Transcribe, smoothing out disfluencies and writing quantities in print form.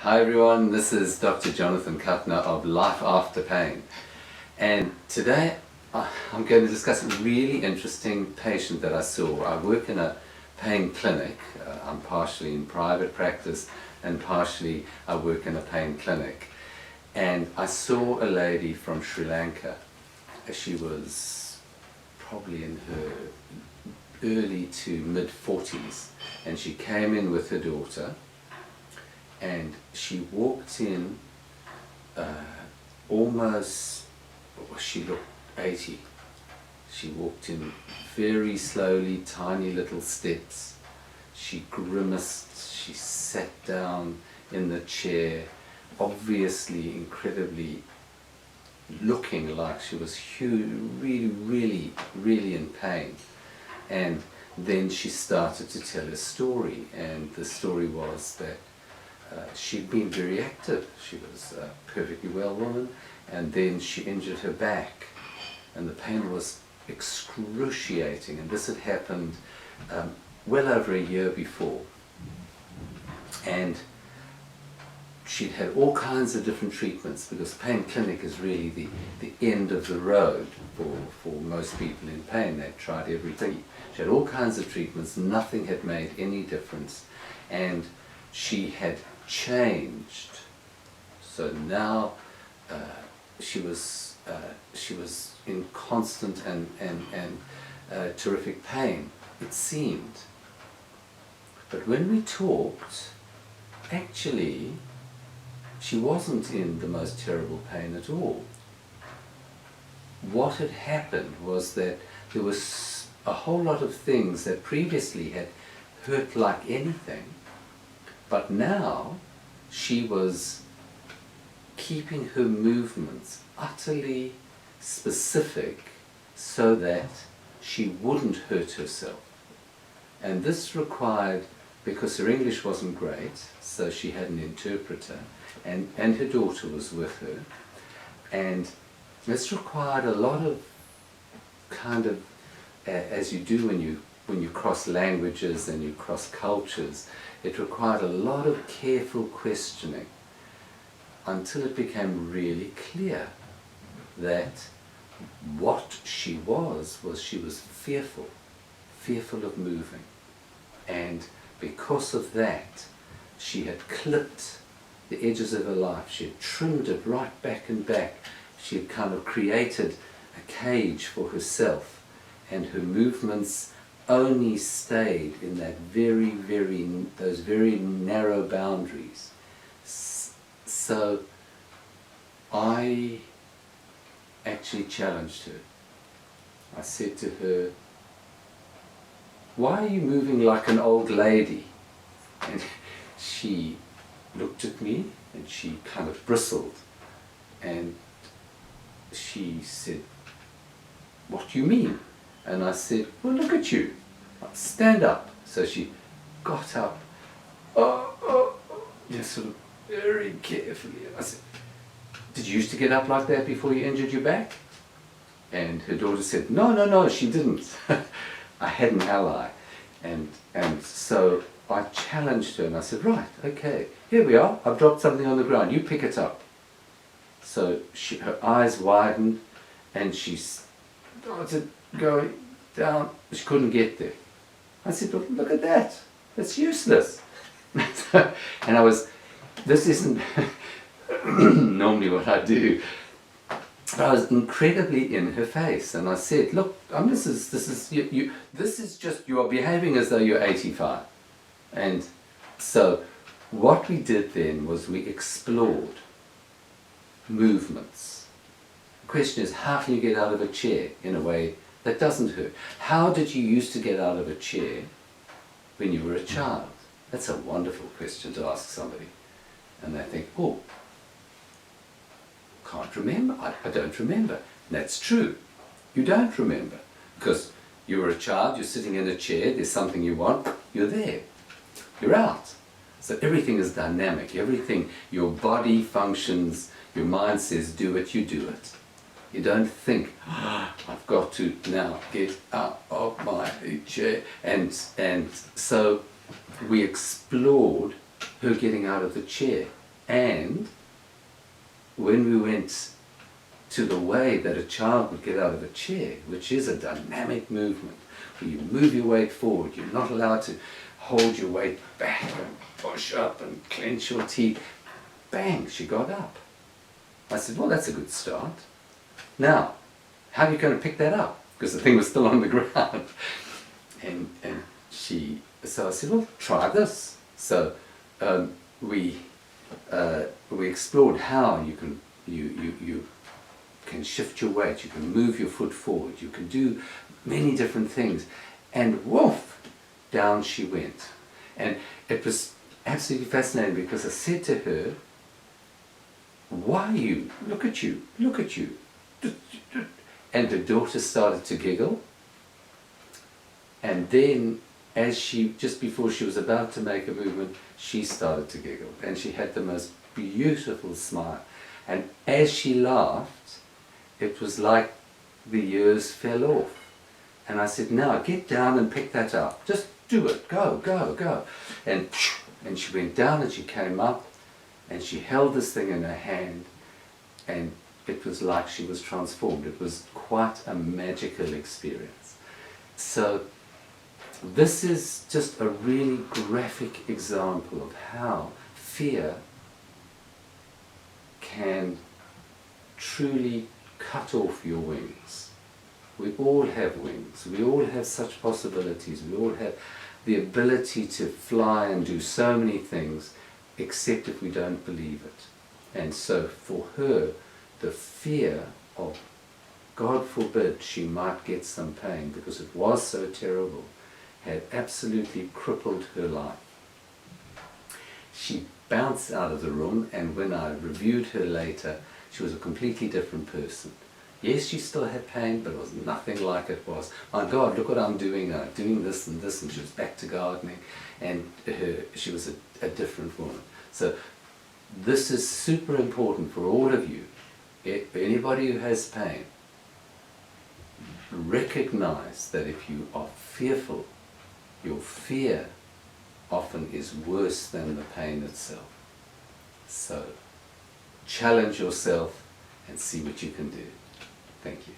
Hi everyone, this is Dr. Jonathan Kuttner of Life After Pain, and today I'm going to discuss a really interesting patient that I saw. I work in a pain clinic. I'm partially in private practice and partially I work in a pain clinic, and I saw a lady from Sri Lanka. She was probably in her early to mid 40s, and she came in with her daughter. And she walked in she looked 80. She walked in very slowly, tiny little steps. She grimaced, she sat down in the chair, obviously incredibly looking like she was really in pain. And then she started to tell a story, and the story was that she'd been very active. She was a perfectly well woman, and then she injured her back, and the pain was excruciating, and this had happened well over a year before. And she'd had all kinds of different treatments, because pain clinic is really the end of the road for most people in pain. They'd tried everything. She had all kinds of treatments, nothing had made any difference, and she had changed. So now she was in constant and terrific pain, it seemed. But when we talked, actually she wasn't in the most terrible pain at all. What had happened was that there was a whole lot of things that previously had hurt like anything, but now she was keeping her movements utterly specific so that she wouldn't hurt herself. And this required, because her English wasn't great, so she had an interpreter, and her daughter was with her, and this required a lot of kind of, as you do when you cross languages and you cross cultures, it required a lot of careful questioning until it became really clear that what she was she was fearful of moving. And because of that, she had clipped the edges of her life. She had trimmed it right back and back. She had kind of created a cage for herself, and her movements only stayed in that those very narrow boundaries. So I actually challenged her. I said to her, "Why are you moving like an old lady?" And she looked at me and she kind of bristled, and she said, "What do you mean?" And I said, "Well, look at you. Stand up." So she got up, sort of very carefully. And I said, "Did you used to get up like that before you injured your back?" And her daughter said, No, she didn't." I had an ally. And so I challenged her and I said, "Right, okay, here we are. I've dropped something on the ground. You pick it up." So her eyes widened and she started going down. She couldn't get there. I said, "But look at that. It's useless." And this isn't normally what I do, but I was incredibly in her face, and I said, "Look, this is just, you are behaving as though you're 85. And so what we did then was we explored movements. The question is, how can you get out of a chair in a way that doesn't hurt? How did you used to get out of a chair when you were a child? That's a wonderful question to ask somebody. And they think, "Oh, can't remember, I don't remember." And that's true. You don't remember, because you were a child, you're sitting in a chair, there's something you want, you're there, you're out. So everything is dynamic, everything, your body functions, your mind says do it, you do it. You don't think, "I've got to now get out of my chair." And so we explored her getting out of the chair. And when we went to the way that a child would get out of a chair, which is a dynamic movement, where you move your weight forward, you're not allowed to hold your weight back and push up and clench your teeth. Bang, she got up. I said, well, that's a good start. Now, how are you going to pick that up? Because the thing was still on the ground. So I said, well, try this. So we explored how you can shift your weight, you can move your foot forward, you can do many different things. And woof, down she went. And it was absolutely fascinating because I said to her, why you? Look at you, look at you. And her daughter started to giggle. And then, just before she was about to make a movement, she started to giggle. And she had the most beautiful smile. And as she laughed, it was like the years fell off. And I said, now get down and pick that up. Just do it. Go, go, go. And she went down and she came up and she held this thing in her hand, and it was like she was transformed. It was quite a magical experience. So this is just a really graphic example of how fear can truly cut off your wings. We all have wings. We all have such possibilities. We all have the ability to fly and do so many things, except if we don't believe it. And so for her, the fear of, God forbid, she might get some pain because it was so terrible, had absolutely crippled her life. She bounced out of the room, and when I reviewed her later, she was a completely different person. Yes, she still had pain, but it was nothing like it was. My God, look what I'm doing now, doing this, and she was back to gardening, and she was a different woman. So this is super important for all of you. Anybody who has pain, recognize that if you are fearful, your fear often is worse than the pain itself. So challenge yourself and see what you can do. Thank you.